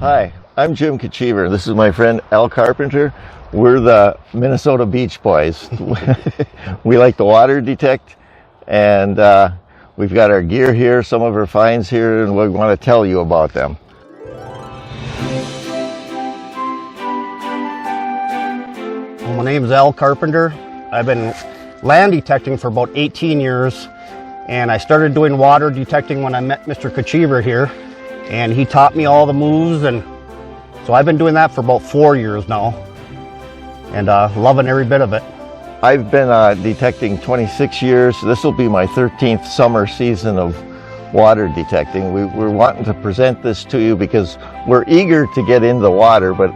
Hi, I'm Jim Kachiver. This is my friend Al Carpenter. We're the Minnesota Beach Boys. We like to water detect, and we've got our gear here, some of our finds here, and we want to tell you about them. Well, my name is Al Carpenter. I've been land detecting for about 18 years, and I started doing water detecting when I met Mr. Kachiver here, and he taught me all the moves, and so I've been doing that for about 4 years now, and loving every bit of it. I've been detecting 26 years. This will be my 13th summer season of water detecting. We're wanting to present this to you because we're eager to get into the water, but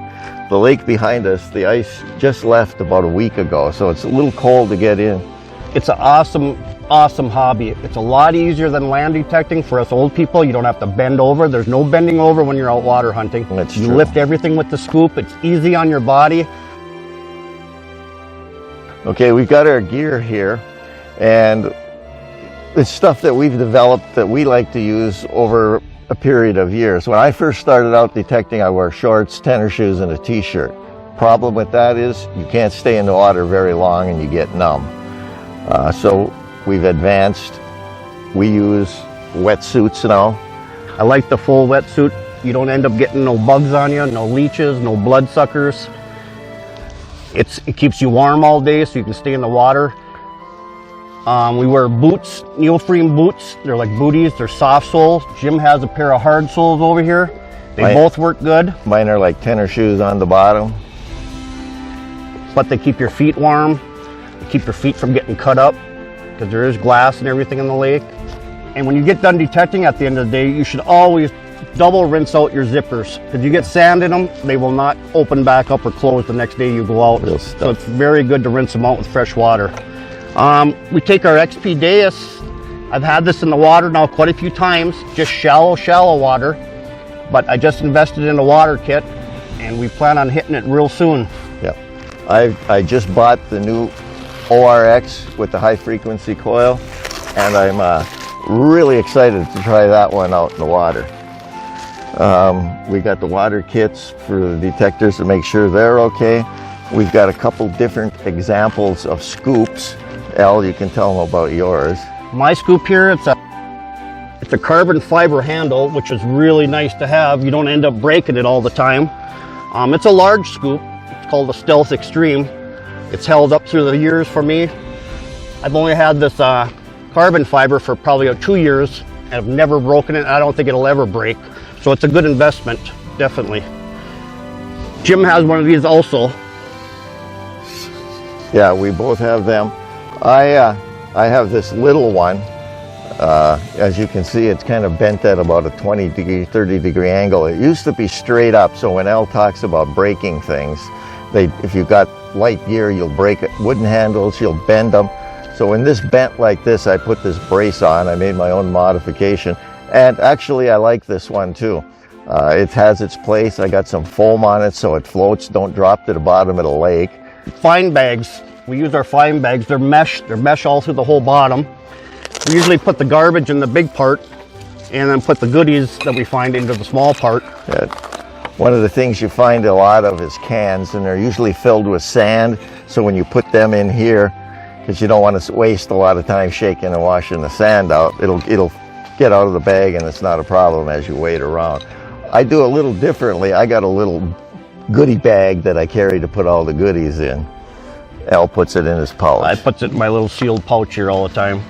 the lake behind us, the ice just left about a week ago, so it's a little cold to get in. It's an awesome hobby. It's a lot easier than land detecting for us old people. You don't have to bend over. There's no bending over when you're out water hunting. That's you true. lift everything with the scoop. It's easy on your body. Okay, we've got our gear here, and it's stuff that we've developed that we like to use over a period of years. When I first started out detecting, I wore shorts, tennis shoes, and a t-shirt. Problem with that is you can't stay in the water very long and you get numb. So we've advanced. We use wetsuits now. I like the full wetsuit. You don't end up getting no bugs on you, no leeches, no bloodsuckers. It keeps you warm all day so you can stay in the water. We wear boots, neoprene boots. They're like booties, they're soft soles. Jim has a pair of hard soles over here. They both work good. Mine are like tennis shoes on the bottom. But they keep your feet warm. They keep your feet from getting cut up because there is glass and everything in the lake. And when you get done detecting at the end of the day, you should always double rinse out your zippers. If you get sand in them, they will not open back up or close the next day you go out. So it's very good to rinse them out with fresh water. We take our XP Deus. I've had this in the water now quite a few times, just shallow water, but I just invested in a water kit and we plan on hitting it real soon. Yeah, I just bought the new ORX with the high frequency coil, and I'm really excited to try that one out in the water. We got the water kits for the detectors to make sure they're okay. We've got a couple different examples of scoops. Al, you can tell them about yours. My scoop here, it's a carbon fiber handle, which is really nice to have. You don't end up breaking it all the time. It's a large scoop. It's called the Stealth Extreme. It's held up through the years for me. I've only had this carbon fiber for probably 2 years, and I've never broken it. I don't think it'll ever break. So it's a good investment, definitely. Jim has one of these also. Yeah, we both have them. I have this little one. As you can see, it's kind of bent at about a 20 degree, 30 degree angle. It used to be straight up, so when Al talks about breaking things, if you've got light gear, you'll break it. Wooden handles, you'll bend them. So when this bent like this, I put this brace on. I made my own modification. And actually, I like this one too. It has its place. I got some foam on it so it floats, don't drop to the bottom of the lake. Fine bags. We use our fine bags. They're mesh all through the whole bottom. We usually put the garbage in the big part and then put the goodies that we find into the small part. Yeah. One of the things you find a lot of is cans, and they're usually filled with sand. So when you put them in here, because you don't want to waste a lot of time shaking and washing the sand out, it'll get out of the bag and it's not a problem as you wait around. I do a little differently. I got a little goodie bag that I carry to put all the goodies in. Al puts it in his pouch. I put it in my little sealed pouch here all the time.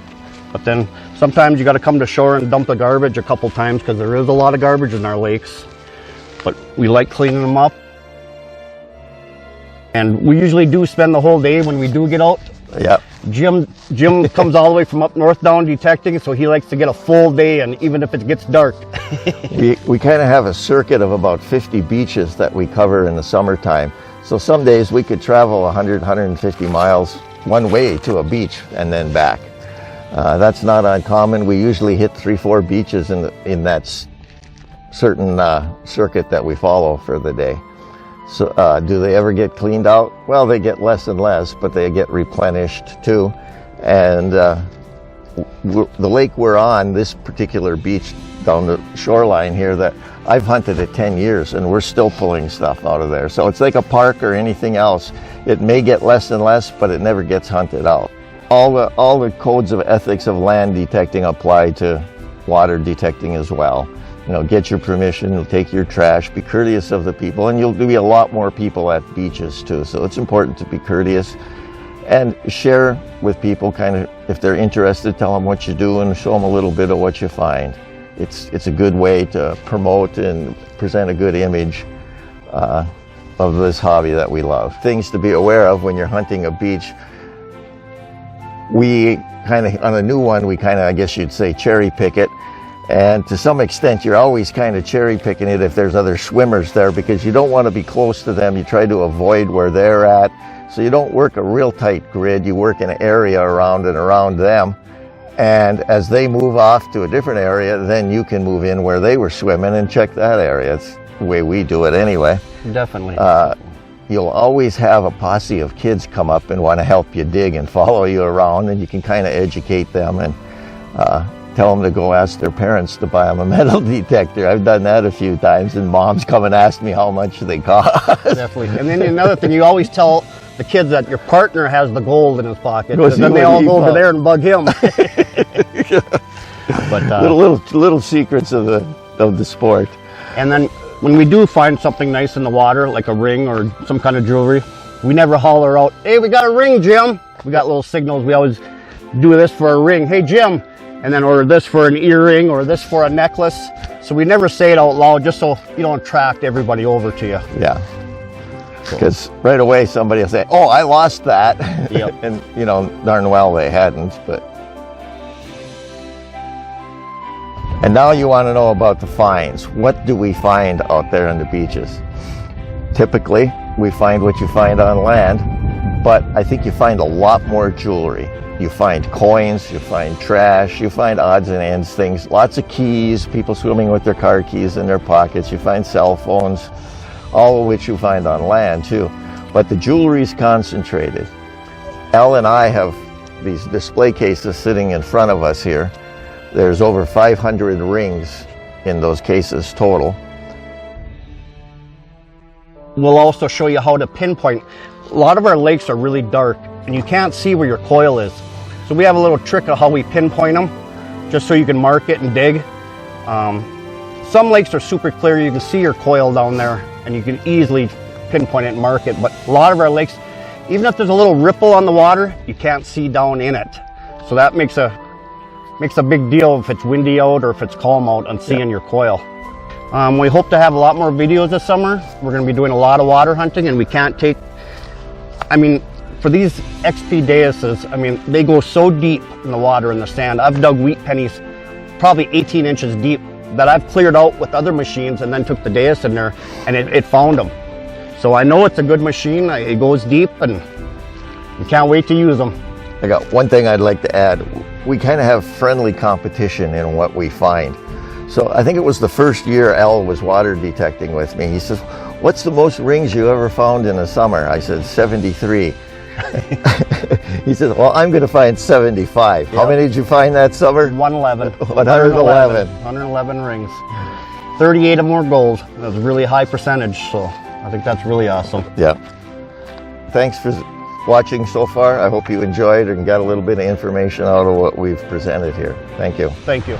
But then sometimes you got to come to shore and dump the garbage a couple times because there is a lot of garbage in our lakes. But we like cleaning them up. And we usually do spend the whole day when we do get out. Yeah. Jim comes all the way from up north down detecting, so he likes to get a full day, and even if it gets dark. we kind of have a circuit of about 50 beaches that we cover in the summertime. So some days we could travel 100, 150 miles one way to a beach and then back. That's not uncommon. We usually hit 3-4 beaches in that certain circuit that we follow for the day. So do they ever get cleaned out? Well, they get less and less, but they get replenished too. And the lake we're on, this particular beach down the shoreline here that I've hunted it 10 years and we're still pulling stuff out of there. So it's like a park or anything else. It may get less and less, but it never gets hunted out. All the codes of ethics of land detecting apply to water detecting as well. You know, get your permission, take your trash, be courteous of the people, and you'll be a lot more people at beaches too. So it's important to be courteous and share with people, kind of, if they're interested, tell them what you do and show them a little bit of what you find. It's a good way to promote and present a good image of this hobby that we love. Things to be aware of when you're hunting a beach. We kind of, on a new one, we kind of, I guess you'd say, cherry pick it. And to some extent, you're always kind of cherry picking it if there's other swimmers there, because you don't want to be close to them. You try to avoid where they're at. So you don't work a real tight grid. You work in an area around and around them. And as they move off to a different area, then you can move in where they were swimming and check that area. It's the way we do it anyway. Definitely. You'll always have a posse of kids come up and want to help you dig and follow you around, and you can kind of educate them and tell them to go ask their parents to buy them a metal detector. I've done that a few times, and moms come and ask me how much they cost. Definitely. And then another thing, you always tell the kids that your partner has the gold in his pocket, and then they all go over there and bug him. But little secrets of the sport. And then when we do find something nice in the water, like a ring or some kind of jewelry, we never holler out, "Hey, we got a ring, Jim." We got little signals. We always do this for a ring. "Hey, Jim," and then or this for an earring or this for a necklace. So we never say it out loud, just so you don't attract everybody over to you. Yeah. Because right away somebody will say, "Oh, I lost that." Yep. And you know darn well they hadn't. But and now you want to know about the finds. What do we find out there on the beaches? Typically, we find what you find on land, but I think you find a lot more jewelry. You find coins, you find trash, you find odds and ends things, lots of keys, people swimming with their car keys in their pockets, you find cell phones, all of which you find on land too. But the jewelry's concentrated. Elle and I have these display cases sitting in front of us here. There's over 500 rings in those cases total. We'll also show you how to pinpoint. A lot of our lakes are really dark and you can't see where your coil is. So we have a little trick of how we pinpoint them, just so you can mark it and dig. Some lakes are super clear. You can see your coil down there and you can easily pinpoint it and mark it. But a lot of our lakes, even if there's a little ripple on the water, you can't see down in it. So that makes a big deal if it's windy out or if it's calm out on seeing your coil. We hope to have a lot more videos this summer. We're going to be doing a lot of water hunting, and we can't take, for these XP Deuses, they go so deep in the water and the sand. I've dug wheat pennies probably 18 inches deep that I've cleared out with other machines and then took the Deus in there and it found them. So I know it's a good machine. It goes deep and we can't wait to use them. I got one thing I'd like to add. We kind of have friendly competition in what we find. So I think it was the first year Elle was water detecting with me. He says, "What's the most rings you ever found in a summer?" I said, 73. He said, "Well, I'm going to find 75. Yep. How many did you find that summer?" 111. 111. 111 rings. 38 of them were gold. That was a really high percentage, so I think that's really awesome. Yeah. Thanks for watching so far. I hope you enjoyed and got a little bit of information out of what we've presented here. Thank you. Thank you.